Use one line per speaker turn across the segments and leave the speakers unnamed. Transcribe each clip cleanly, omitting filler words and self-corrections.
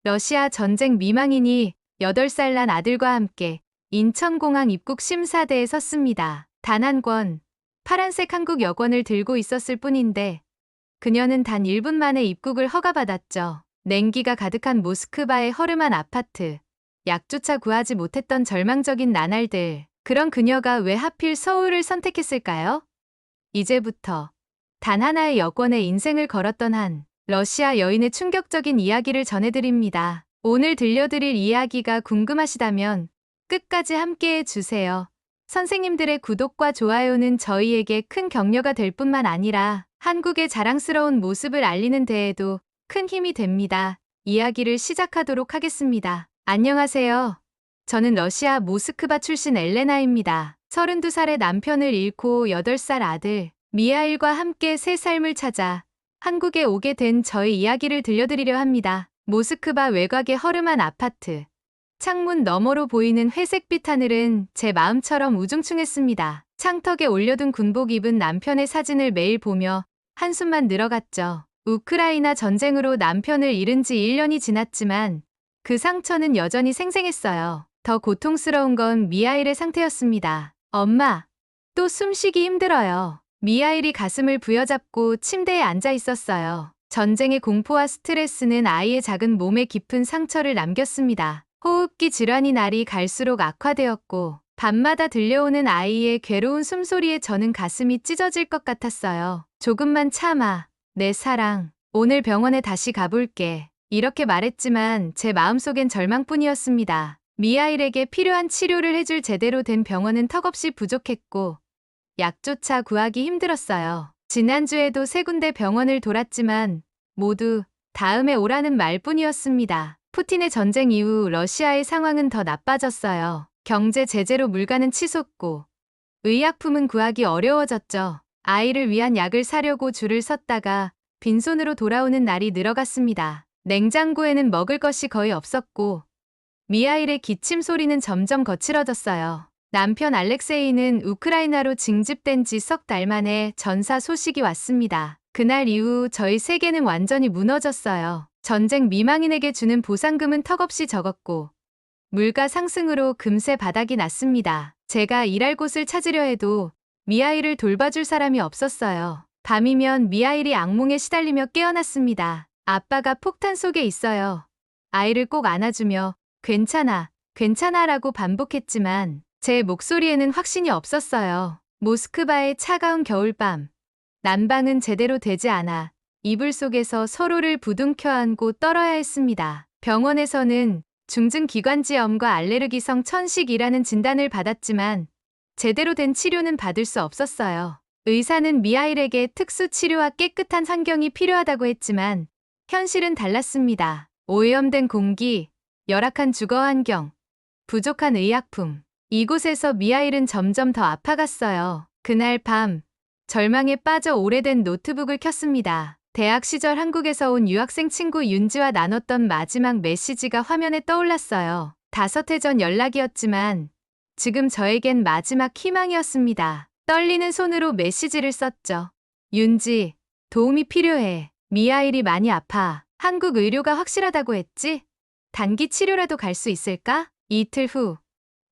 러시아 전쟁 미망인이 8살 난 아들과 함께 인천공항 입국 심사대에 섰습니다. 단 한 권, 파란색 한국 여권을 들고 있었을 뿐인데 그녀는 단 1분 만에 입국을 허가받았죠. 냉기가 가득한 모스크바의 허름한 아파트, 약조차 구하지 못했던 절망적인 나날들. 그런 그녀가 왜 하필 서울을 선택했을까요? 이제부터 단 하나의 여권에 인생을 걸었던 한 러시아 여인의 충격적인 이야기를 전해드립니다. 오늘 들려드릴 이야기가 궁금하시다면 끝까지 함께해 주세요. 선생님들의 구독과 좋아요는 저희에게 큰 격려가 될 뿐만 아니라 한국의 자랑스러운 모습을 알리는 데에도 큰 힘이 됩니다. 이야기를 시작하도록 하겠습니다. 안녕하세요. 저는 러시아 모스크바 출신 엘레나입니다. 32살의 남편을 잃고 8살 아들 미하일과 함께 새 삶을 찾아 한국에 오게 된 저의 이야기를 들려드리려 합니다. 모스크바 외곽의 허름한 아파트. 창문 너머로 보이는 회색빛 하늘은 제 마음처럼 우중충했습니다. 창턱에 올려둔 군복 입은 남편의 사진을 매일 보며 한숨만 늘어갔죠. 우크라이나 전쟁으로 남편을 잃은 지 1년이 지났지만 그 상처는 여전히 생생했어요. 더 고통스러운 건 미하일의 상태였습니다. 엄마, 또 숨쉬기 힘들어요. 미하일이 가슴을 부여잡고 침대에 앉아 있었어요. 전쟁의 공포와 스트레스는 아이의 작은 몸에 깊은 상처를 남겼습니다. 호흡기 질환이 날이 갈수록 악화되었고 밤마다 들려오는 아이의 괴로운 숨소리에 저는 가슴이 찢어질 것 같았어요. 조금만 참아, 내 사랑. 오늘 병원에 다시 가볼게. 이렇게 말했지만 제 마음속엔 절망뿐이었습니다. 미하일에게 필요한 치료를 해줄 제대로 된 병원은 턱없이 부족했고 약조차 구하기 힘들었어요. 지난주에도 3군데 병원을 돌았지만 모두 다음에 오라는 말뿐이었습니다. 푸틴의 전쟁 이후 러시아의 상황은 더 나빠졌어요. 경제 제재로 물가는 치솟고 의약품은 구하기 어려워졌죠. 아이를 위한 약을 사려고 줄을 섰다가 빈손으로 돌아오는 날이 늘어갔습니다. 냉장고에는 먹을 것이 거의 없었고 미하일의 기침 소리는 점점 거칠어졌어요. 남편 알렉세이는 우크라이나로 징집된 지 석 달 만에 전사 소식이 왔습니다. 그날 이후 저희 세계는 완전히 무너졌어요. 전쟁 미망인에게 주는 보상금은 턱없이 적었고 물가 상승으로 금세 바닥이 났습니다. 제가 일할 곳을 찾으려 해도 미하일을 돌봐줄 사람이 없었어요. 밤이면 미하일이 악몽에 시달리며 깨어났습니다. 아빠가 폭탄 속에 있어요. 아이를 꼭 안아주며 괜찮아, 괜찮아라고 반복했지만 제 목소리에는 확신이 없었어요. 모스크바의 차가운 겨울밤. 난방은 제대로 되지 않아 이불 속에서 서로를 부둥켜 안고 떨어야 했습니다. 병원에서는 중증기관지염과 알레르기성 천식이라는 진단을 받았지만 제대로 된 치료는 받을 수 없었어요. 의사는 미하일에게 특수 치료와 깨끗한 환경이 필요하다고 했지만 현실은 달랐습니다. 오염된 공기, 열악한 주거 환경, 부족한 의약품. 이곳에서 미하일은 점점 더 아파갔어요. 그날 밤, 절망에 빠져 오래된 노트북을 켰습니다. 대학 시절 한국에서 온 유학생 친구 윤지와 나눴던 마지막 메시지가 화면에 떠올랐어요. 5해 전 연락이었지만 지금 저에겐 마지막 희망이었습니다. 떨리는 손으로 메시지를 썼죠. 윤지, 도움이 필요해. 미하일이 많이 아파. 한국 의료가 확실하다고 했지? 단기 치료라도 갈 수 있을까? 이틀 후.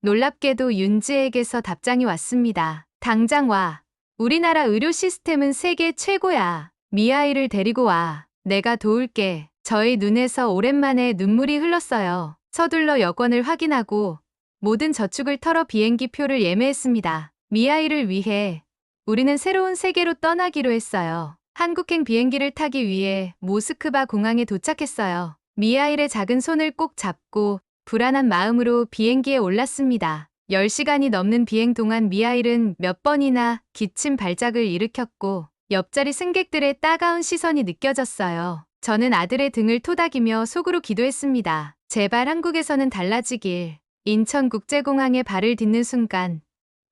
놀랍게도 윤지에게서 답장이 왔습니다. 당장 와. 우리나라 의료 시스템은 세계 최고야. 미하일을 데리고 와. 내가 도울게. 저의 눈에서 오랜만에 눈물이 흘렀어요. 서둘러 여권을 확인하고 모든 저축을 털어 비행기 표를 예매했습니다. 미하일을 위해 우리는 새로운 세계로 떠나기로 했어요. 한국행 비행기를 타기 위해 모스크바 공항에 도착했어요. 미하일의 작은 손을 꼭 잡고 불안한 마음으로 비행기에 올랐습니다. 10시간이 넘는 비행 동안 미하일은 몇 번이나 기침 발작을 일으켰고 옆자리 승객들의 따가운 시선이 느껴졌어요. 저는 아들의 등을 토닥이며 속으로 기도했습니다. 제발 한국에서는 달라지길. 인천국제공항에 발을 딛는 순간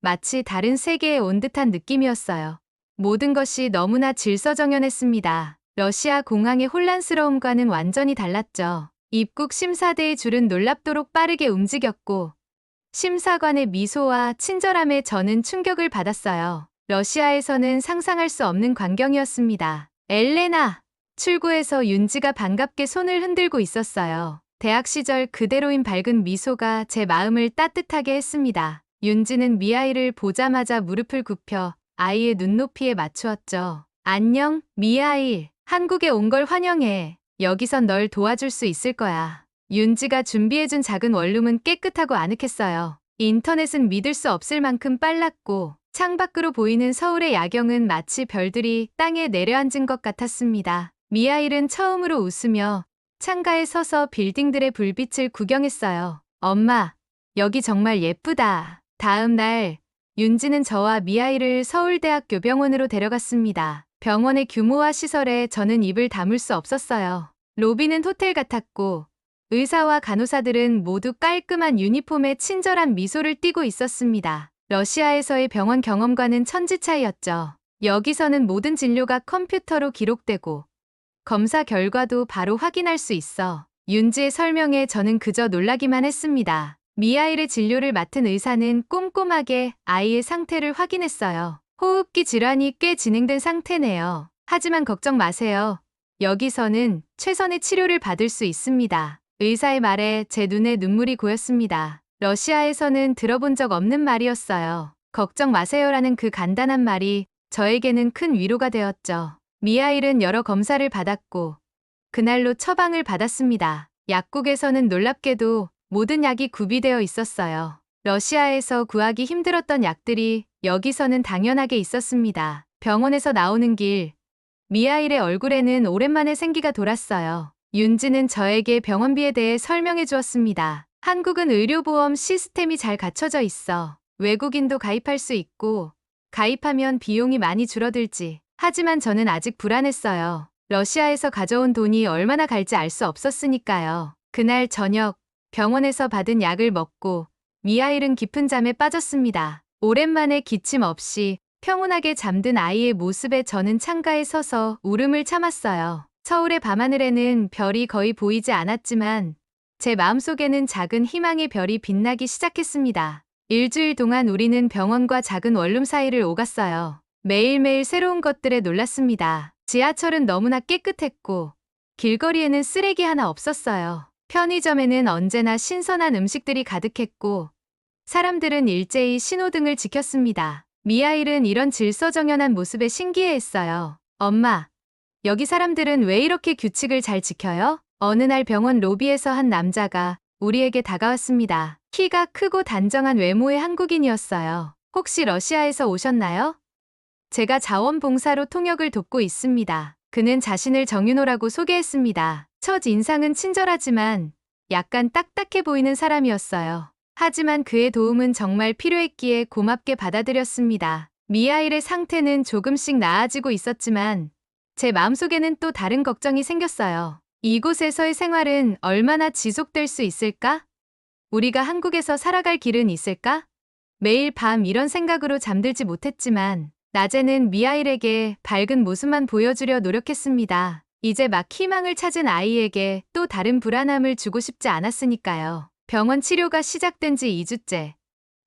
마치 다른 세계에 온 듯한 느낌이었어요. 모든 것이 너무나 질서정연했습니다. 러시아 공항의 혼란스러움과는 완전히 달랐죠. 입국 심사대의 줄은 놀랍도록 빠르게 움직였고 심사관의 미소와 친절함에 저는 충격을 받았어요. 러시아에서는 상상할 수 없는 광경이었습니다. 엘레나! 출구에서 윤지가 반갑게 손을 흔들고 있었어요. 대학 시절 그대로인 밝은 미소가 제 마음을 따뜻하게 했습니다. 윤지는 미아이를 보자마자 무릎을 굽혀 아이의 눈높이에 맞추었죠. 안녕, 미아이. 한국에 온 걸 환영해. 여기선 널 도와줄 수 있을 거야. 윤지가 준비해준 작은 원룸은 깨끗하고 아늑했어요. 인터넷은 믿을 수 없을 만큼 빨랐고 창밖으로 보이는 서울의 야경은 마치 별들이 땅에 내려앉은 것 같았습니다. 미아일은 처음으로 웃으며 창가에 서서 빌딩들의 불빛을 구경했어요. 엄마, 여기 정말 예쁘다. 다음 날, 윤지는 저와 미아일을 서울대학교 병원으로 데려갔습니다. 병원의 규모와 시설에 저는 입을 다물 수 없었어요. 로비는 호텔 같았고, 의사와 간호사들은 모두 깔끔한 유니폼에 친절한 미소를 띠고 있었습니다. 러시아에서의 병원 경험과는 천지 차이였죠. 여기서는 모든 진료가 컴퓨터로 기록되고, 검사 결과도 바로 확인할 수 있어 윤지의 설명에 저는 그저 놀라기만 했습니다. 미아일의 진료를 맡은 의사는 꼼꼼하게 아이의 상태를 확인했어요. 호흡기 질환이 꽤 진행된 상태네요. 하지만 걱정 마세요. 여기서는 최선의 치료를 받을 수 있습니다. 의사의 말에 제 눈에 눈물이 고였습니다. 러시아에서는 들어본 적 없는 말이었어요. 걱정 마세요라는 그 간단한 말이 저에게는 큰 위로가 되었죠. 미아일은 여러 검사를 받았고 그날로 처방을 받았습니다. 약국에서는 놀랍게도 모든 약이 구비되어 있었어요. 러시아에서 구하기 힘들었던 약들이 여기서는 당연하게 있었습니다. 병원에서 나오는 길, 미아일의 얼굴에는 오랜만에 생기가 돌았어요. 윤지는 저에게 병원비에 대해 설명해 주었습니다. 한국은 의료보험 시스템이 잘 갖춰져 있어. 외국인도 가입할 수 있고 가입하면 비용이 많이 줄어들지. 하지만 저는 아직 불안했어요. 러시아에서 가져온 돈이 얼마나 갈지 알 수 없었으니까요. 그날 저녁 병원에서 받은 약을 먹고 미아일은 깊은 잠에 빠졌습니다. 오랜만에 기침 없이 평온하게 잠든 아이의 모습에 저는 창가에 서서 울음을 참았어요. 서울의 밤하늘에는 별이 거의 보이지 않았지만 제 마음속에는 작은 희망의 별이 빛나기 시작했습니다. 일주일 동안 우리는 병원과 작은 원룸 사이를 오갔어요. 매일매일 새로운 것들에 놀랐습니다. 지하철은 너무나 깨끗했고 길거리에는 쓰레기 하나 없었어요. 편의점에는 언제나 신선한 음식들이 가득했고 사람들은 일제히 신호등을 지켰습니다. 미아일은 이런 질서정연한 모습에 신기해했어요. 엄마, 여기 사람들은 왜 이렇게 규칙을 잘 지켜요? 어느 날 병원 로비에서 한 남자가 우리에게 다가왔습니다. 키가 크고 단정한 외모의 한국인이었어요. 혹시 러시아에서 오셨나요? 제가 자원봉사로 통역을 돕고 있습니다. 그는 자신을 정윤호라고 소개했습니다. 첫 인상은 친절하지만 약간 딱딱해 보이는 사람이었어요. 하지만 그의 도움은 정말 필요했기에 고맙게 받아들였습니다. 미아일의 상태는 조금씩 나아지고 있었지만 제 마음속에는 또 다른 걱정이 생겼어요. 이곳에서의 생활은 얼마나 지속될 수 있을까? 우리가 한국에서 살아갈 길은 있을까? 매일 밤 이런 생각으로 잠들지 못했지만 낮에는 미아일에게 밝은 모습만 보여주려 노력했습니다. 이제 막 희망을 찾은 아이에게 또 다른 불안함을 주고 싶지 않았으니까요. 병원 치료가 시작된 지 2주째.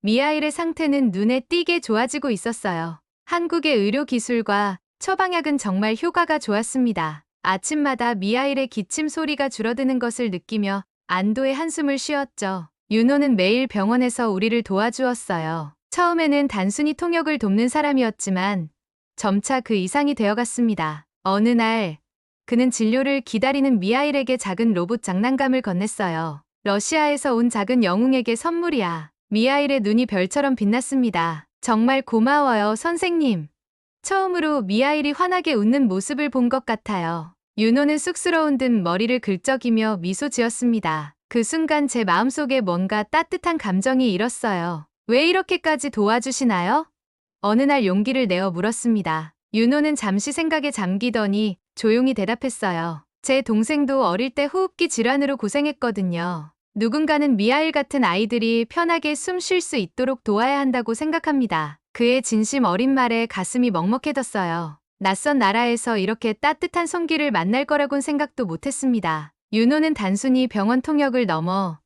미아일의 상태는 눈에 띄게 좋아지고 있었어요. 한국의 의료 기술과 처방약은 정말 효과가 좋았습니다. 아침마다 미아일의 기침 소리가 줄어드는 것을 느끼며 안도의 한숨을 쉬었죠. 윤호는 매일 병원에서 우리를 도와주었어요. 처음에는 단순히 통역을 돕는 사람이었지만 점차 그 이상이 되어갔습니다. 어느 날 그는 진료를 기다리는 미아일에게 작은 로봇 장난감을 건넸어요. 러시아에서 온 작은 영웅에게 선물이야. 미아일의 눈이 별처럼 빛났습니다. 정말 고마워요, 선생님. 처음으로 미아일이 환하게 웃는 모습을 본 것 같아요. 윤호는 쑥스러운 듯 머리를 긁적이며 미소 지었습니다. 그 순간 제 마음속에 뭔가 따뜻한 감정이 일었어요. 왜 이렇게까지 도와주시나요? 어느 날 용기를 내어 물었습니다. 윤호는 잠시 생각에 잠기더니 조용히 대답했어요. 제 동생도 어릴 때 호흡기 질환으로 고생했거든요. 누군가는 미아일 같은 아이들이 편하게 숨 쉴 수 있도록 도와야 한다고 생각합니다. 그의 진심 어린 말에 가슴이 먹먹해졌어요. 낯선 나라에서 이렇게 따뜻한 손길을 만날 거라곤 생각도 못했습니다. 윤호는 단순히 병원 통역을 넘어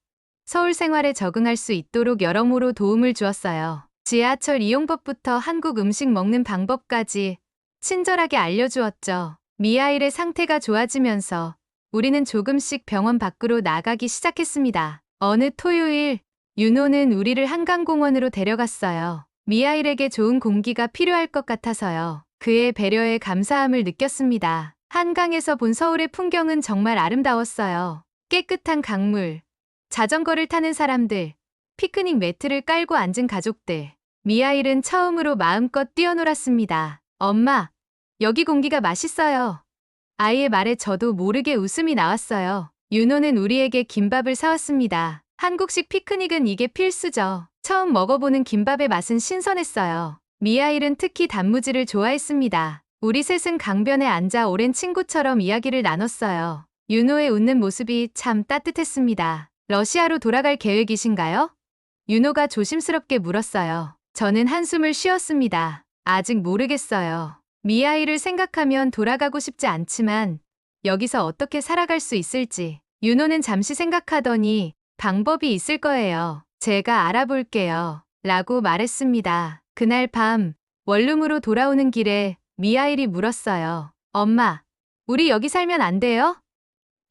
서울 생활에 적응할 수 있도록 여러모로 도움을 주었어요. 지하철 이용법부터 한국 음식 먹는 방법까지 친절하게 알려주었죠. 미아일의 상태가 좋아지면서 우리는 조금씩 병원 밖으로 나가기 시작했습니다. 어느 토요일, 윤호는 우리를 한강공원으로 데려갔어요. 미하일에게 좋은 공기가 필요할 것 같아서요. 그의 배려에 감사함을 느꼈습니다. 한강에서 본 서울의 풍경은 정말 아름다웠어요. 깨끗한 강물, 자전거를 타는 사람들, 피크닉 매트를 깔고 앉은 가족들. 미하일은 처음으로 마음껏 뛰어놀았습니다. 엄마, 여기 공기가 맛있어요. 아이의 말에 저도 모르게 웃음이 나왔어요. 윤호는 우리에게 김밥을 사왔습니다. 한국식 피크닉은 이게 필수죠. 처음 먹어보는 김밥의 맛은 신선했어요. 미하일은 특히 단무지를 좋아했습니다. 우리 셋은 강변에 앉아 오랜 친구처럼 이야기를 나눴어요. 윤호의 웃는 모습이 참 따뜻했습니다. 러시아로 돌아갈 계획이신가요? 윤호가 조심스럽게 물었어요. 저는 한숨을 쉬었습니다. 아직 모르겠어요. 미하일을 생각하면 돌아가고 싶지 않지만 여기서 어떻게 살아갈 수 있을지. 윤호는 잠시 생각하더니 방법이 있을 거예요. 제가 알아볼게요. 라고 말했습니다. 그날 밤 원룸으로 돌아오는 길에 미하일이 물었어요. 엄마, 우리 여기 살면 안 돼요?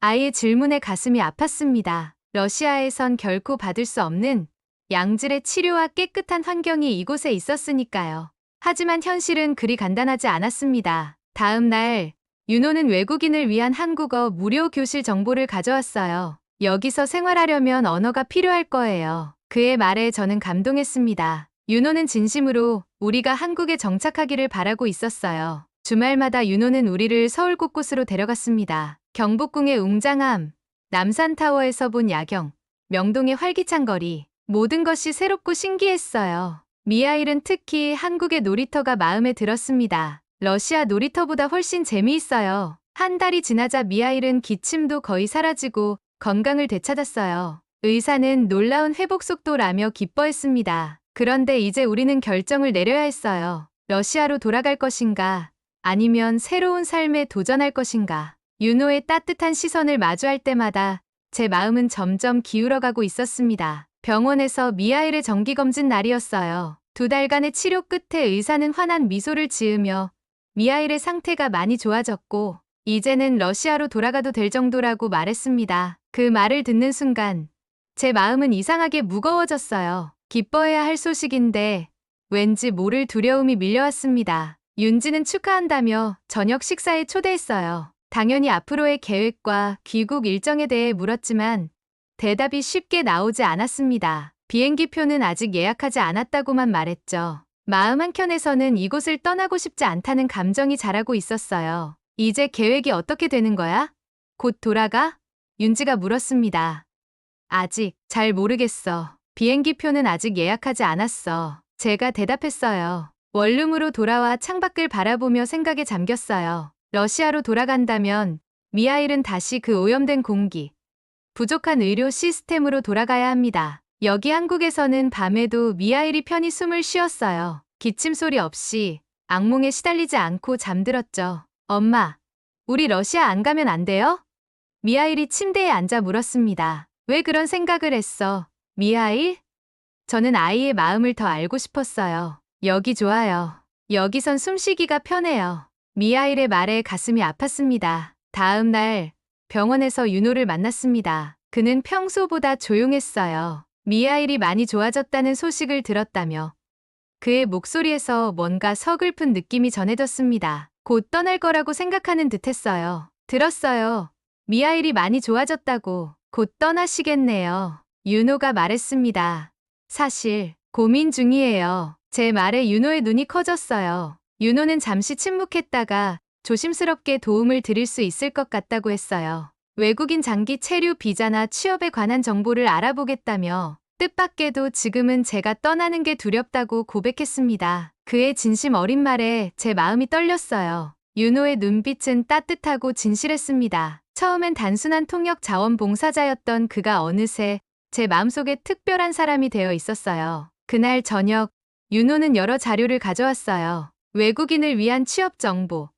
아이의 질문에 가슴이 아팠습니다. 러시아에선 결코 받을 수 없는 양질의 치료와 깨끗한 환경이 이곳에 있었으니까요. 하지만 현실은 그리 간단하지 않았습니다. 다음 날, 윤호는 외국인을 위한 한국어 무료 교실 정보를 가져왔어요. 여기서 생활하려면 언어가 필요할 거예요. 그의 말에 저는 감동했습니다. 윤호는 진심으로 우리가 한국에 정착하기를 바라고 있었어요. 주말마다 윤호는 우리를 서울 곳곳으로 데려갔습니다. 경복궁의 웅장함, 남산타워에서 본 야경, 명동의 활기찬 거리, 모든 것이 새롭고 신기했어요. 미하일은 특히 한국의 놀이터가 마음에 들었습니다. 러시아 놀이터보다 훨씬 재미있어요. 한 달이 지나자 미하일은 기침도 거의 사라지고 건강을 되찾았어요. 의사는 놀라운 회복 속도라며 기뻐했습니다. 그런데 이제 우리는 결정을 내려야 했어요. 러시아로 돌아갈 것인가, 아니면 새로운 삶에 도전할 것인가. 윤호의 따뜻한 시선을 마주할 때마다 제 마음은 점점 기울어가고 있었습니다. 병원에서 미하일의 정기검진 날이었어요. 2달간의 치료 끝에 의사는 환한 미소를 지으며 미하일의 상태가 많이 좋아졌고 이제는 러시아로 돌아가도 될 정도라고 말했습니다. 그 말을 듣는 순간 제 마음은 이상하게 무거워졌어요. 기뻐해야 할 소식인데 왠지 모를 두려움이 밀려왔습니다. 윤지는 축하한다며 저녁 식사에 초대했어요. 당연히 앞으로의 계획과 귀국 일정에 대해 물었지만 대답이 쉽게 나오지 않았습니다. 비행기표는 아직 예약하지 않았다고만 말했죠. 마음 한켠에서는 이곳을 떠나고 싶지 않다는 감정이 자라고 있었어요. 이제 계획이 어떻게 되는 거야? 곧 돌아가? 윤지가 물었습니다. 아직 잘 모르겠어. 비행기표는 아직 예약하지 않았어. 제가 대답했어요. 원룸으로 돌아와 창밖을 바라보며 생각에 잠겼어요. 러시아로 돌아간다면 미하일은 다시 그 오염된 공기, 부족한 의료 시스템으로 돌아가야 합니다. 여기 한국에서는 밤에도 미하일이 편히 숨을 쉬었어요. 기침 소리 없이 악몽에 시달리지 않고 잠들었죠. 엄마, 우리 러시아 안 가면 안 돼요? 미하일이 침대에 앉아 물었습니다. 왜 그런 생각을 했어? 미하일? 저는 아이의 마음을 더 알고 싶었어요. 여기 좋아요. 여기선 숨쉬기가 편해요. 미하일의 말에 가슴이 아팠습니다. 다음 날 병원에서 윤호를 만났습니다. 그는 평소보다 조용했어요. 미하일이 많이 좋아졌다는 소식을 들었다며 그의 목소리에서 뭔가 서글픈 느낌이 전해졌습니다. 곧 떠날 거라고 생각하는 듯했어요. 들었어요. 미하일이 많이 좋아졌다고. 곧 떠나시겠네요. 윤호가 말했습니다. 사실 고민 중이에요. 제 말에 윤호의 눈이 커졌어요. 윤호는 잠시 침묵했다가 조심스럽게 도움을 드릴 수 있을 것 같다고 했어요. 외국인 장기 체류 비자나 취업에 관한 정보를 알아보겠다며 뜻밖에도 지금은 제가 떠나는 게 두렵다고 고백했습니다. 그의 진심 어린 말에 제 마음이 떨렸어요. 윤호의 눈빛은 따뜻하고 진실했습니다. 처음엔 단순한 통역 자원봉사자였던 그가 어느새 제 마음속에 특별한 사람이 되어 있었어요. 그날 저녁, 윤호는 여러 자료를 가져왔어요. 외국인을 위한 취업 정보,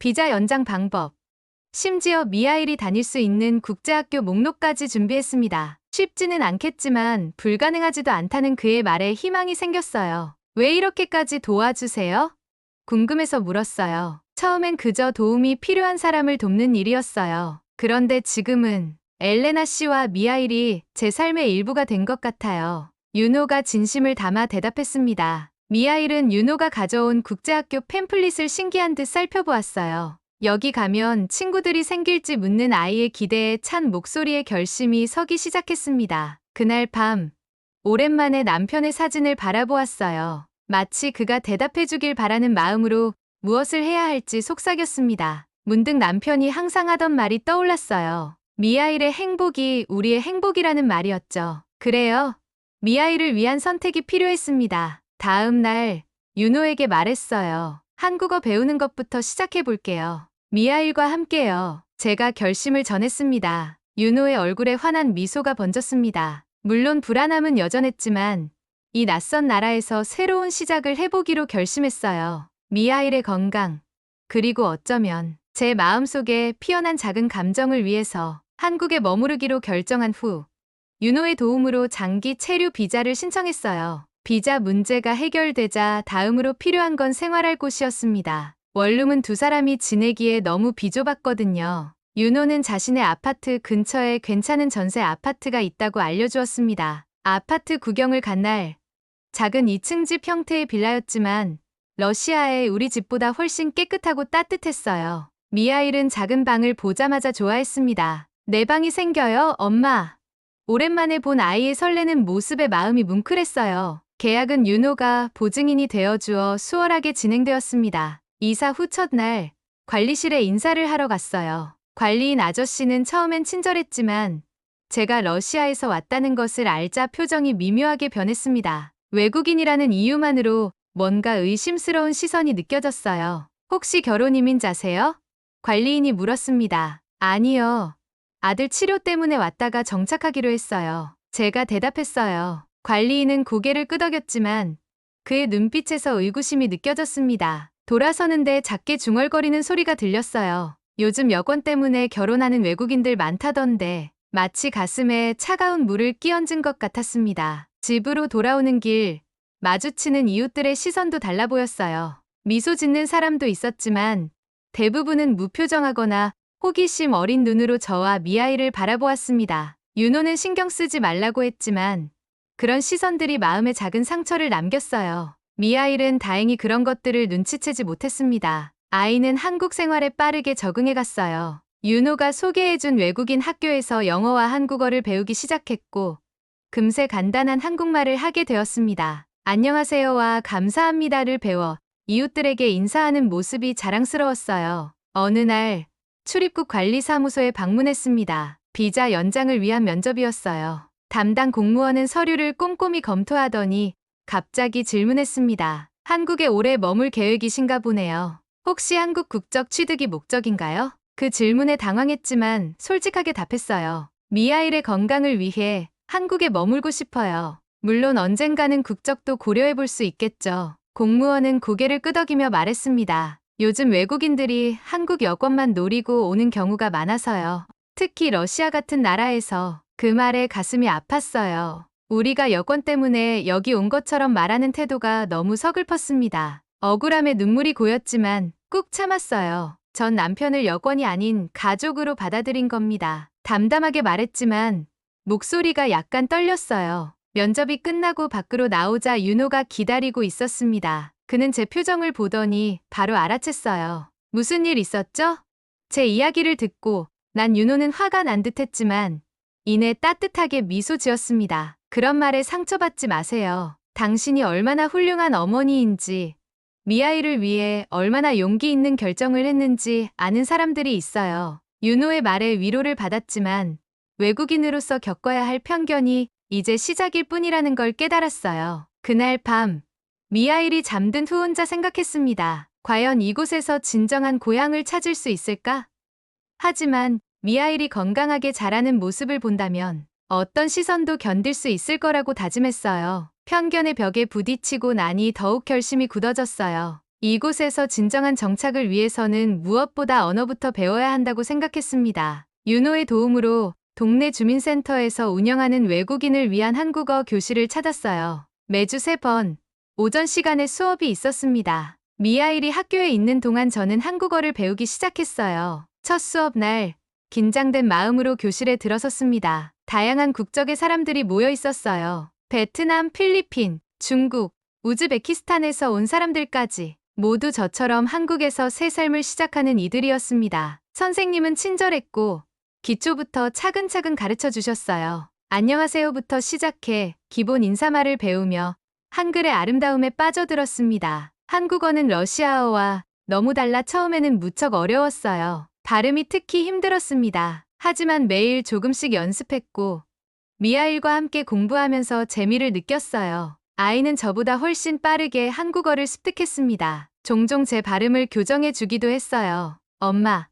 비자 연장 방법, 심지어 미하일이 다닐 수 있는 국제학교 목록까지 준비했습니다. 쉽지는 않겠지만 불가능하지도 않다는 그의 말에 희망이 생겼어요. 왜 이렇게까지 도와주세요? 궁금해서 물었어요. 처음엔 그저 도움이 필요한 사람을 돕는 일이었어요. 그런데 지금은 엘레나 씨와 미하일이 제 삶의 일부가 된 것 같아요. 윤호가 진심을 담아 대답했습니다. 미하일은 윤호가 가져온 국제학교 팸플릿을 신기한 듯 살펴보았어요. 여기 가면 친구들이 생길지 묻는 아이의 기대에 찬 목소리에 결심이 서기 시작했습니다. 그날 밤, 오랜만에 남편의 사진을 바라보았어요. 마치 그가 대답해주길 바라는 마음으로 무엇을 해야 할지 속삭였습니다. 문득 남편이 항상 하던 말이 떠올랐어요. 미하일의 행복이 우리의 행복이라는 말이었죠. 그래요. 미하일을 위한 선택이 필요했습니다. 다음 날, 윤호에게 말했어요. 한국어 배우는 것부터 시작해 볼게요. 미하일과 함께요. 제가 결심을 전했습니다. 윤호의 얼굴에 환한 미소가 번졌습니다. 물론 불안함은 여전했지만 이 낯선 나라에서 새로운 시작을 해보기로 결심했어요. 미하일의 건강, 그리고 어쩌면 제 마음속에 피어난 작은 감정을 위해서 한국에 머무르기로 결정한 후 윤호의 도움으로 장기 체류 비자를 신청했어요. 비자 문제가 해결되자 다음으로 필요한 건 생활할 곳이었습니다. 원룸은 두 사람이 지내기에 너무 비좁았거든요. 윤호는 자신의 아파트 근처에 괜찮은 전세 아파트가 있다고 알려주었습니다. 아파트 구경을 간 날, 작은 2층 집 형태의 빌라였지만 러시아의 우리 집보다 훨씬 깨끗하고 따뜻했어요. 미하일은 작은 방을 보자마자 좋아했습니다. 내 방이 생겨요, 엄마. 오랜만에 본 아이의 설레는 모습에 마음이 뭉클했어요. 계약은 윤호가 보증인이 되어주어 수월하게 진행되었습니다. 이사 후 첫날, 관리실에 인사를 하러 갔어요. 관리인 아저씨는 처음엔 친절했지만 제가 러시아에서 왔다는 것을 알자 표정이 미묘하게 변했습니다. 외국인이라는 이유만으로 뭔가 의심스러운 시선이 느껴졌어요. 혹시 결혼 이민자세요? 관리인이 물었습니다. 아니요. 아들 치료 때문에 왔다가 정착하기로 했어요. 제가 대답했어요. 관리인은 고개를 끄덕였지만 그의 눈빛에서 의구심이 느껴졌습니다. 돌아서는데 작게 중얼거리는 소리가 들렸어요. 요즘 여권 때문에 결혼하는 외국인들 많다던데 마치 가슴에 차가운 물을 끼얹은 것 같았습니다. 집으로 돌아오는 길, 마주치는 이웃들의 시선도 달라 보였어요. 미소 짓는 사람도 있었지만 대부분은 무표정하거나 호기심 어린 눈으로 저와 미하일을 바라보았습니다. 윤호는 신경 쓰지 말라고 했지만 그런 시선들이 마음에 작은 상처를 남겼어요. 미하일은 다행히 그런 것들을 눈치채지 못했습니다. 아이는 한국 생활에 빠르게 적응해 갔어요. 윤호가 소개해준 외국인 학교에서 영어와 한국어를 배우기 시작했고 금세 간단한 한국말을 하게 되었습니다. 안녕하세요와 감사합니다를 배워 이웃들에게 인사하는 모습이 자랑스러웠어요. 어느 날 출입국 관리사무소에 방문했습니다. 비자 연장을 위한 면접이었어요. 담당 공무원은 서류를 꼼꼼히 검토하더니 갑자기 질문했습니다. 한국에 오래 머물 계획이신가 보네요. 혹시 한국 국적 취득이 목적인가요? 그 질문에 당황했지만 솔직하게 답했어요. 미하일의 건강을 위해 한국에 머물고 싶어요. 물론 언젠가는 국적도 고려해 볼 수 있겠죠. 공무원은 고개를 끄덕이며 말했습니다. 요즘 외국인들이 한국 여권만 노리고 오는 경우가 많아서요. 특히 러시아 같은 나라에서. 그 말에 가슴이 아팠어요. 우리가 여권 때문에 여기 온 것처럼 말하는 태도가 너무 서글펐습니다. 억울함에 눈물이 고였지만 꾹 참았어요. 전 남편을 여권이 아닌 가족으로 받아들인 겁니다. 담담하게 말했지만 목소리가 약간 떨렸어요. 면접이 끝나고 밖으로 나오자 윤호가 기다리고 있었습니다. 그는 제 표정을 보더니 바로 알아챘어요. 무슨 일 있었죠? 제 이야기를 듣고 난 윤호는 화가 난 듯했지만 이내 따뜻하게 미소 지었습니다. 그런 말에 상처받지 마세요. 당신이 얼마나 훌륭한 어머니인지 미하일을 위해 얼마나 용기 있는 결정을 했는지 아는 사람들이 있어요. 윤호의 말에 위로를 받았지만 외국인으로서 겪어야 할 편견이 이제 시작일 뿐이라는 걸 깨달았어요. 그날 밤 미하일이 잠든 후 혼자 생각했습니다. 과연 이곳에서 진정한 고향을 찾을 수 있을까? 하지만 미하일이 건강하게 자라는 모습을 본다면 어떤 시선도 견딜 수 있을 거라고 다짐했어요. 편견의 벽에 부딪히고 나니 더욱 결심이 굳어졌어요. 이곳에서 진정한 정착을 위해서는 무엇보다 언어부터 배워야 한다고 생각했습니다. 윤호의 도움으로 동네 주민센터에서 운영하는 외국인을 위한 한국어 교실을 찾았어요. 매주 3번 오전 시간에 수업이 있었습니다. 미하일이 학교에 있는 동안 저는 한국어를 배우기 시작했어요. 첫 수업 날 긴장된 마음으로 교실에 들어섰습니다. 다양한 국적의 사람들이 모여 있었어요. 베트남, 필리핀, 중국, 우즈베키스탄에서 온 사람들까지 모두 저처럼 한국에서 새 삶을 시작하는 이들이었습니다. 선생님은 친절했고 기초부터 차근차근 가르쳐 주셨어요. 안녕하세요부터 시작해 기본 인사말을 배우며 한글의 아름다움에 빠져들었습니다. 한국어는 러시아어와 너무 달라 처음에는 무척 어려웠어요. 발음이 특히 힘들었습니다. 하지만 매일 조금씩 연습했고 미하일과 함께 공부하면서 재미를 느꼈어요. 아이는 저보다 훨씬 빠르게 한국어를 습득했습니다. 종종 제 발음을 교정해 주기도 했어요. 엄마,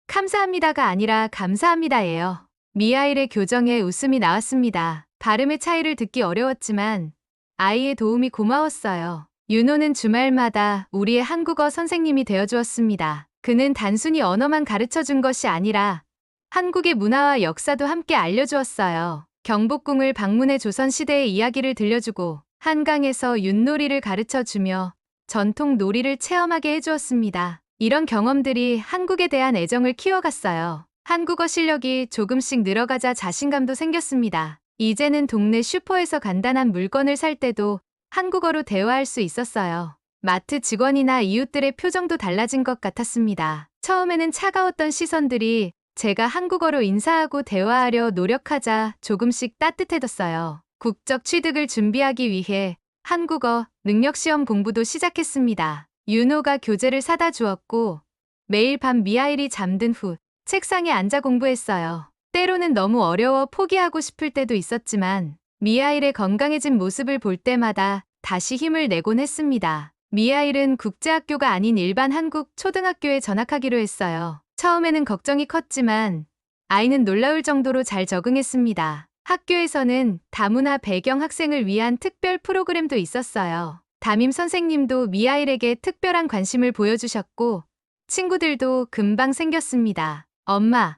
감사합니다가 아니라 감사합니다예요. 미하일의 교정에 웃음이 나왔습니다. 발음의 차이를 듣기 어려웠지만 아이의 도움이 고마웠어요. 윤호는 주말마다 우리의 한국어 선생님이 되어주었습니다. 그는 단순히 언어만 가르쳐 준 것이 아니라 한국의 문화와 역사도 함께 알려주었어요. 경복궁을 방문해 조선시대의 이야기를 들려주고 한강에서 윷놀이를 가르쳐 주며 전통 놀이를 체험하게 해주었습니다. 이런 경험들이 한국에 대한 애정을 키워갔어요. 한국어 실력이 조금씩 늘어가자 자신감도 생겼습니다. 이제는 동네 슈퍼에서 간단한 물건을 살 때도 한국어로 대화할 수 있었어요. 마트 직원이나 이웃들의 표정도 달라진 것 같았습니다. 처음에는 차가웠던 시선들이 제가 한국어로 인사하고 대화하려 노력하자 조금씩 따뜻해졌어요. 국적 취득을 준비하기 위해 한국어 능력시험 공부도 시작했습니다. 윤호가 교재를 사다 주었고 매일 밤 미하일이 잠든 후 책상에 앉아 공부했어요. 때로는 너무 어려워 포기하고 싶을 때도 있었지만 미하일의 건강해진 모습을 볼 때마다 다시 힘을 내곤 했습니다. 미하일은 국제학교가 아닌 일반 한국 초등학교에 전학하기로 했어요. 처음에는 걱정이 컸지만 아이는 놀라울 정도로 잘 적응했습니다. 학교에서는 다문화 배경 학생을 위한 특별 프로그램도 있었어요. 담임 선생님도 미하일에게 특별한 관심을 보여주셨고 친구들도 금방 생겼습니다. 엄마,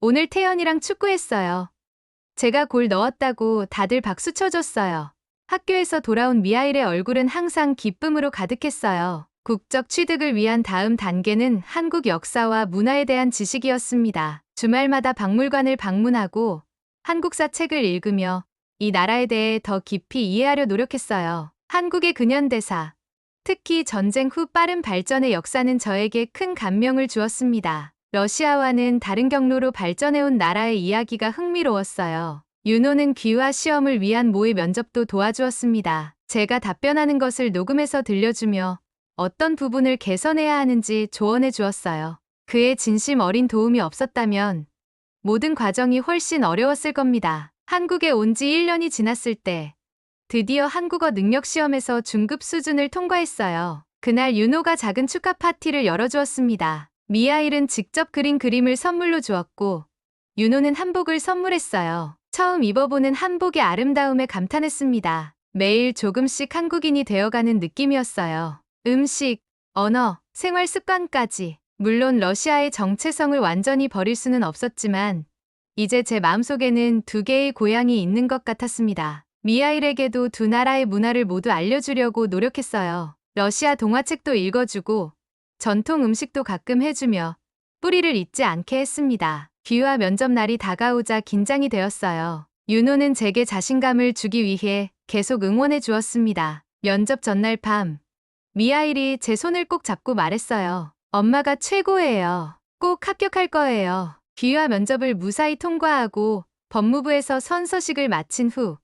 오늘 태연이랑 축구했어요. 제가 골 넣었다고 다들 박수 쳐줬어요. 학교에서 돌아온 미하일의 얼굴은 항상 기쁨으로 가득했어요. 국적 취득을 위한 다음 단계는 한국 역사와 문화에 대한 지식이었습니다. 주말마다 박물관을 방문하고 한국사 책을 읽으며 이 나라에 대해 더 깊이 이해하려 노력했어요. 한국의 근현대사, 특히 전쟁 후 빠른 발전의 역사는 저에게 큰 감명을 주었습니다. 러시아와는 다른 경로로 발전해온 나라의 이야기가 흥미로웠어요. 윤호는 귀화 시험을 위한 모의 면접도 도와주었습니다. 제가 답변하는 것을 녹음해서 들려주며 어떤 부분을 개선해야 하는지 조언해 주었어요. 그의 진심 어린 도움이 없었다면 모든 과정이 훨씬 어려웠을 겁니다. 한국에 온 지 1년이 지났을 때 드디어 한국어 능력 시험에서 중급 수준을 통과했어요. 그날 윤호가 작은 축하 파티를 열어주었습니다. 미하일은 직접 그린 그림을 선물로 주었고 윤호는 한복을 선물했어요. 처음 입어보는 한복의 아름다움에 감탄했습니다. 매일 조금씩 한국인이 되어가는 느낌이었어요. 음식, 언어, 생활 습관까지. 물론 러시아의 정체성을 완전히 버릴 수는 없었지만 이제 제 마음속에는 두 개의 고향이 있는 것 같았습니다. 미하일에게도 두 나라의 문화를 모두 알려주려고 노력했어요. 러시아 동화책도 읽어주고 전통 음식도 가끔 해주며 뿌리를 잊지 않게 했습니다. 귀화 면접 날이 다가오자 긴장이 되었어요. 윤호는 제게 자신감을 주기 위해 계속 응원해 주었습니다. 면접 전날 밤, 미하일이 제 손을 꼭 잡고 말했어요. 엄마가 최고예요. 꼭 합격할 거예요. 귀화 면접을 무사히 통과하고 법무부에서 선서식을 마친 후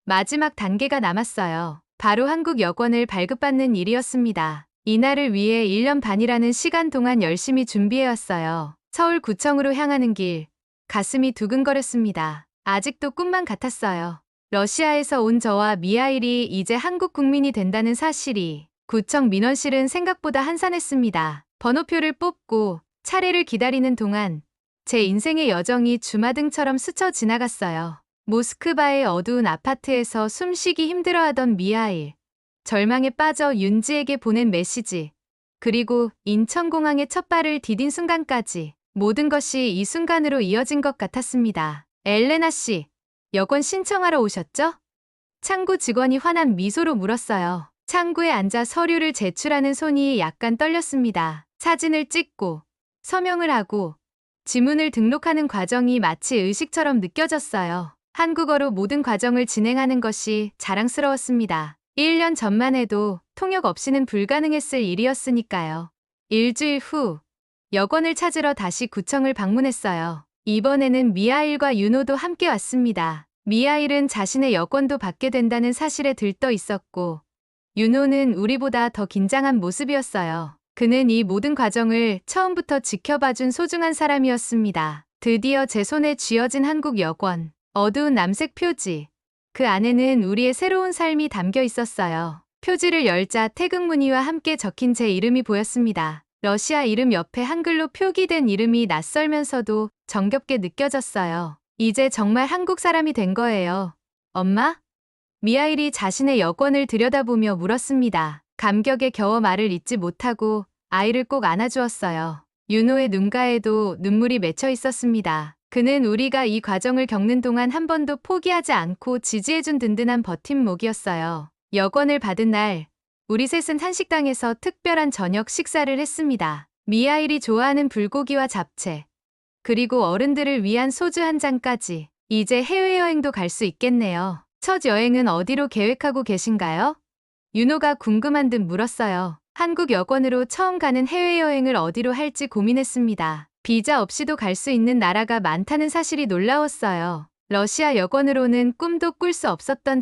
마지막 단계가 남았어요. 바로 한국 여권을 발급받는 일이었습니다. 이날을 위해 1년 반이라는 시간 동안 열심히 준비해왔어요. 서울구청으로 향하는 길, 가슴이 두근거렸습니다. 아직도 꿈만 같았어요. 러시아에서 온 저와 미하일이 이제 한국 국민이 된다는 사실이. 구청 민원실은 생각보다 한산했습니다. 번호표를 뽑고 차례를 기다리는 동안 제 인생의 여정이 주마등처럼 스쳐 지나갔어요. 모스크바의 어두운 아파트에서 숨쉬기 힘들어하던 미하일. 절망에 빠져 윤지에게 보낸 메시지. 그리고 인천공항에 첫 발을 디딘 순간까지 모든 것이 이 순간으로 이어진 것 같았습니다. 엘레나 씨, 여권 신청하러 오셨죠? 창구 직원이 환한 미소로 물었어요. 창구에 앉아 서류를 제출하는 손이 약간 떨렸습니다. 사진을 찍고 서명을 하고 지문을 등록하는 과정이 마치 의식처럼 느껴졌어요. 한국어로 모든 과정을 진행하는 것이 자랑스러웠습니다. 1년 전만 해도 통역 없이는 불가능했을 일이었으니까요. 일주일 후 여권을 찾으러 다시 구청을 방문했어요. 이번에는 미하일과 윤호도 함께 왔습니다. 미하일은 자신의 여권도 받게 된다는 사실에 들떠 있었고 윤호는 우리보다 더 긴장한 모습이었어요. 그는 이 모든 과정을 처음부터 지켜봐준 소중한 사람이었습니다. 드디어 제 손에 쥐어진 한국 여권. 어두운 남색 표지. 그 안에는 우리의 새로운 삶이 담겨 있었어요. 표지를 열자 태극 무늬와 함께 적힌 제 이름이 보였습니다. 러시아 이름 옆에 한글로 표기된 이름이 낯설면서도 정겹게 느껴졌어요. 이제 정말 한국 사람이 된 거예요. 엄마? 미하일이 자신의 여권을 들여다보며 물었습니다. 감격에 겨워 말을 잇지 못하고 아이를 꼭 안아주었어요. 윤호의 눈가에도 눈물이 맺혀 있었습니다. 그는 우리가 이 과정을 겪는 동안 한 번도 포기하지 않고 지지해준 든든한 버팀목이었어요. 여권을 받은 날, 우리 셋은 한식당에서 특별한 저녁 식사를 했습니다. 미하일이 좋아하는 불고기와 잡채, 그리고 어른들을 위한 소주 한 잔까지. 이제 해외여행도 갈 수 있겠네요. 첫 여행은 어디로 계획하고 계신가요? 윤호가 궁금한 듯 물었어요. 한국 여권으로 처음 가는 해외여행을 어디로 할지 고민했습니다. 비자 없이도 갈 수 있는 나라가 많다는 사실이 놀라웠어요. 러시아 여권으로는 꿈도 꿀 수 없었던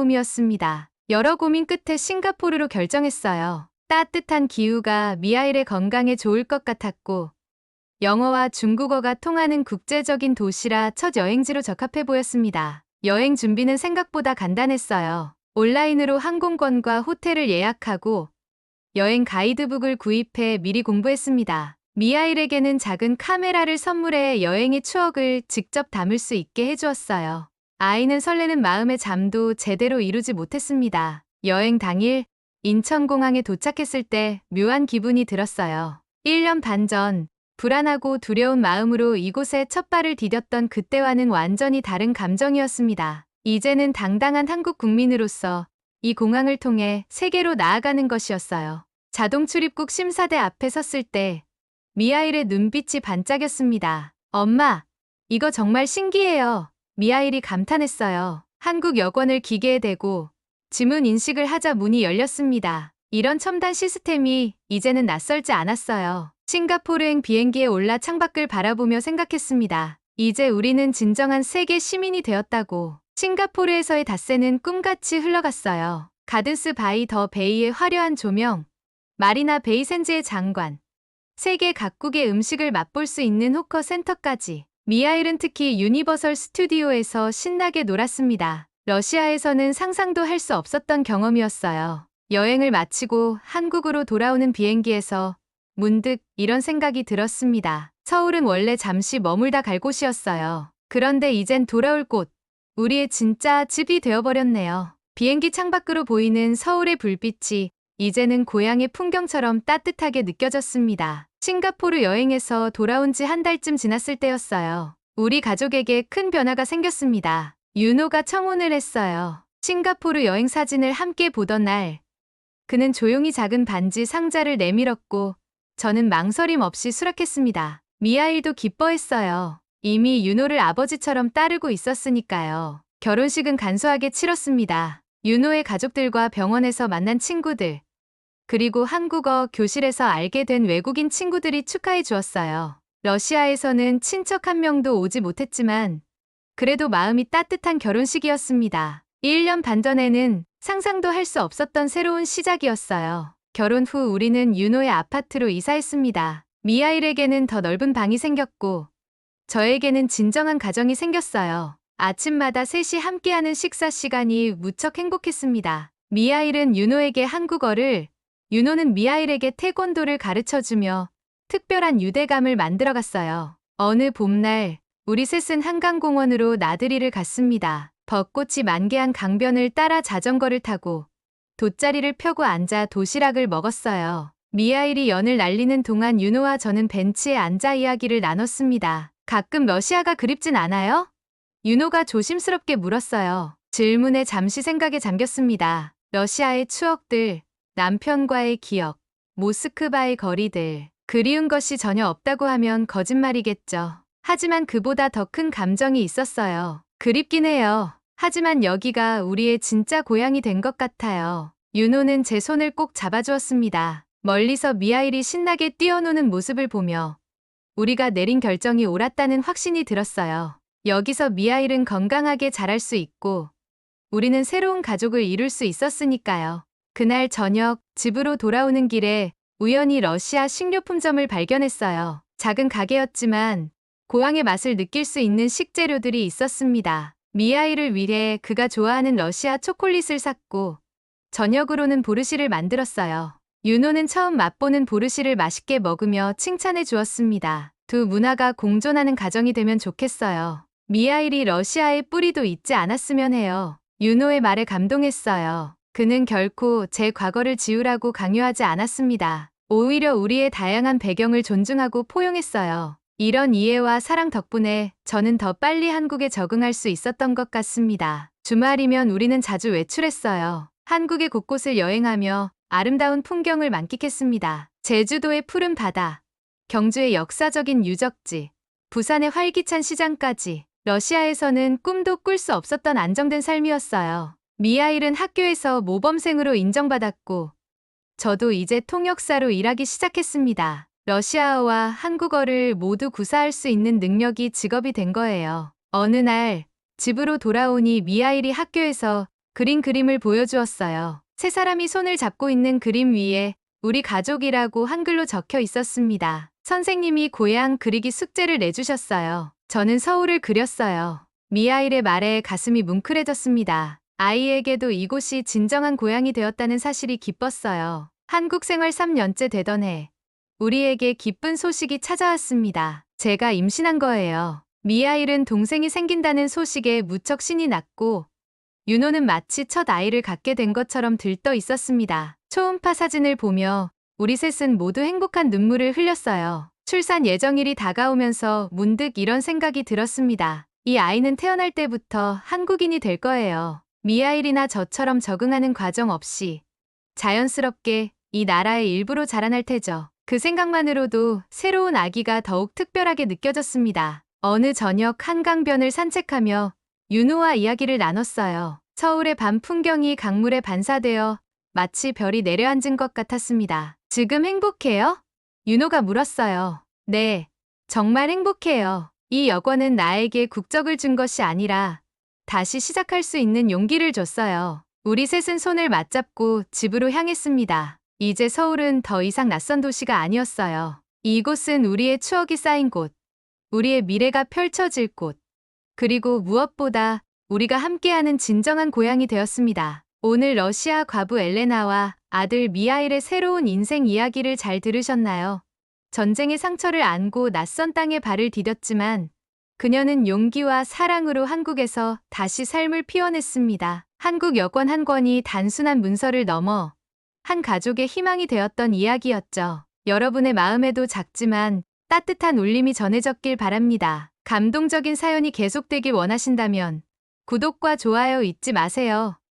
자유로움이었습니다. 여러 고민 끝에 싱가포르로 결정했어요. 따뜻한 기후가 미하일의 건강에 좋을 것 같았고 영어와 중국어가 통하는 국제적인 도시라 첫 여행지로 적합해 보였습니다. 여행 준비는 생각보다 간단했어요. 온라인으로 항공권과 호텔을 예약하고 여행 가이드북을 구입해 미리 공부했습니다. 미하일에게는 작은 카메라를 선물해 여행의 추억을 직접 담을 수 있게 해주었어요. 아이는 설레는 마음에 잠도 제대로 이루지 못했습니다. 여행 당일 인천공항에 도착했을 때 묘한 기분이 들었어요. 1년 반 전 불안하고 두려운 마음으로 이곳에 첫 발을 디뎠던 그때와는 완전히 다른 감정이었습니다. 이제는 당당한 한국 국민으로서 이 공항을 통해 세계로 나아가는 것이었어요. 자동 출입국 심사대 앞에 섰을 때 미하일의 눈빛이 반짝였습니다. 엄마, 이거 정말 신기해요. 미하일이 감탄했어요. 한국 여권을 기계에 대고 지문 인식을 하자 문이 열렸습니다. 이런 첨단 시스템이 이제는 낯설지 않았어요. 싱가포르행 비행기에 올라 창밖을 바라보며 생각했습니다. 이제 우리는 진정한 세계 시민이 되었다고. 싱가포르에서의 닷새는 꿈같이 흘러갔어요. 가든스 바이 더 베이의 화려한 조명, 마리나 베이 샌즈의 장관, 세계 각국의 음식을 맛볼 수 있는 호커 센터까지. 미하일은 특히 유니버설 스튜디오에서 신나게 놀았습니다. 러시아에서는 상상도 할 수 없었던 경험이었어요. 여행을 마치고 한국으로 돌아오는 비행기에서 문득 이런 생각이 들었습니다. 서울은 원래 잠시 머물다 갈 곳이었어요. 그런데 이젠 돌아올 곳, 우리의 진짜 집이 되어버렸네요. 비행기 창밖으로 보이는 서울의 불빛이 이제는 고향의 풍경처럼 따뜻하게 느껴졌습니다. 싱가포르 여행에서 돌아온 지 한 달쯤 지났을 때였어요. 우리 가족에게 큰 변화가 생겼습니다. 윤호가 청혼을 했어요. 싱가포르 여행 사진을 함께 보던 날, 그는 조용히 작은 반지 상자를 내밀었고 저는 망설임 없이 수락했습니다. 미하일도 기뻐했어요. 이미 윤호를 아버지처럼 따르고 있었으니까요. 결혼식은 간소하게 치렀습니다. 윤호의 가족들과 병원에서 만난 친구들, 그리고 한국어 교실에서 알게 된 외국인 친구들이 축하해 주었어요. 러시아에서는 친척 한 명도 오지 못했지만 그래도 마음이 따뜻한 결혼식이었습니다. 1년 반 전에는 상상도 할 수 없었던 새로운 시작이었어요. 결혼 후 우리는 윤호의 아파트로 이사했습니다. 미하일에게는 더 넓은 방이 생겼고 저에게는 진정한 가정이 생겼어요. 아침마다 셋이 함께하는 식사 시간이 무척 행복했습니다. 미하일은 윤호에게 한국어를, 윤호는 미하일에게 태권도를 가르쳐주며 특별한 유대감을 만들어갔어요. 어느 봄날 우리 셋은 한강공원으로 나들이를 갔습니다. 벚꽃이 만개한 강변을 따라 자전거를 타고 돗자리를 펴고 앉아 도시락을 먹었어요. 미하일이 연을 날리는 동안 윤호와 저는 벤치에 앉아 이야기를 나눴습니다. 가끔 러시아가 그립진 않아요? 윤호가 조심스럽게 물었어요. 질문에 잠시 생각에 잠겼습니다. 러시아의 추억들, 남편과의 기억, 모스크바의 거리들. 그리운 것이 전혀 없다고 하면 거짓말이겠죠. 하지만 그보다 더 큰 감정이 있었어요. 그립긴 해요. 하지만 여기가 우리의 진짜 고향이 된 것 같아요. 윤호는 제 손을 꼭 잡아주었습니다. 멀리서 미하일이 신나게 뛰어노는 모습을 보며 우리가 내린 결정이 옳았다는 확신이 들었어요. 여기서 미하일은 건강하게 자랄 수 있고 우리는 새로운 가족을 이룰 수 있었으니까요. 그날 저녁 집으로 돌아오는 길에 우연히 러시아 식료품점을 발견했어요. 작은 가게였지만 고향의 맛을 느낄 수 있는 식재료들이 있었습니다. 미하일을 위해 그가 좋아하는 러시아 초콜릿을 샀고 저녁으로는 보르시를 만들었어요. 윤호는 처음 맛보는 보르시를 맛있게 먹으며 칭찬해 주었습니다. 두 문화가 공존하는 가정이 되면 좋겠어요. 미하일이 러시아의 뿌리도 잊지 않았으면 해요. 윤호의 말에 감동했어요. 그는 결코 제 과거를 지우라고 강요하지 않았습니다. 오히려 우리의 다양한 배경을 존중하고 포용했어요. 이런 이해와 사랑 덕분에 저는 더 빨리 한국에 적응할 수 있었던 것 같습니다. 주말이면 우리는 자주 외출했어요. 한국의 곳곳을 여행하며 아름다운 풍경을 만끽했습니다. 제주도의 푸른 바다, 경주의 역사적인 유적지, 부산의 활기찬 시장까지 러시아에서는 꿈도 꿀 수 없었던 안정된 삶이었어요. 미하일은 학교에서 모범생으로 인정받았고 저도 이제 통역사로 일하기 시작했습니다. 러시아어와 한국어를 모두 구사할 수 있는 능력이 직업이 된 거예요. 어느 날 집으로 돌아오니 미하일이 학교에서 그린 그림을 보여주었어요. 세 사람이 손을 잡고 있는 그림 위에 우리 가족이라고 한글로 적혀 있었습니다. 선생님이 고향 그리기 숙제를 내주셨어요. 저는 서울을 그렸어요. 미하일의 말에 가슴이 뭉클해졌습니다. 아이에게도 이곳이 진정한 고향이 되었다는 사실이 기뻤어요. 한국 생활 3년째 되던 해, 우리에게 기쁜 소식이 찾아왔습니다. 제가 임신한 거예요. 미하일은 동생이 생긴다는 소식에 무척 신이 났고 윤호는 마치 첫 아이를 갖게 된 것처럼 들떠 있었습니다. 초음파 사진을 보며 우리 셋은 모두 행복한 눈물을 흘렸어요. 출산 예정일이 다가오면서 문득 이런 생각이 들었습니다. 이 아이는 태어날 때부터 한국인이 될 거예요. 미하일이나 저처럼 적응하는 과정 없이 자연스럽게 이 나라의 일부로 자라날 테죠. 그 생각만으로도 새로운 아기가 더욱 특별하게 느껴졌습니다. 어느 저녁 한강변을 산책하며 윤호와 이야기를 나눴어요. 서울의 밤 풍경이 강물에 반사되어 마치 별이 내려앉은 것 같았습니다. 지금 행복해요? 윤호가 물었어요. 네, 정말 행복해요. 이 여권은 나에게 국적을 준 것이 아니라 다시 시작할 수 있는 용기를 줬어요. 우리 셋은 손을 맞잡고 집으로 향했습니다. 이제 서울은 더 이상 낯선 도시가 아니었어요. 이곳은 우리의 추억이 쌓인 곳, 우리의 미래가 펼쳐질 곳, 그리고 무엇보다 우리가 함께하는 진정한 고향이 되었습니다. 오늘 러시아 과부 엘레나와 아들 미하일의 새로운 인생 이야기를 잘 들으셨나요? 전쟁의 상처를 안고 낯선 땅에 발을 디뎠지만 그녀는 용기와 사랑으로 한국에서 다시 삶을 피워냈습니다. 한국 여권 한 권이 단순한 문서를 넘어 한 가족의 희망이 되었던 이야기였죠. 여러분의 마음에도 작지만 따뜻한 울림이 전해졌길 바랍니다. 감동적인 사연이 계속되길 원하신다면 구독과 좋아요 잊지 마세요.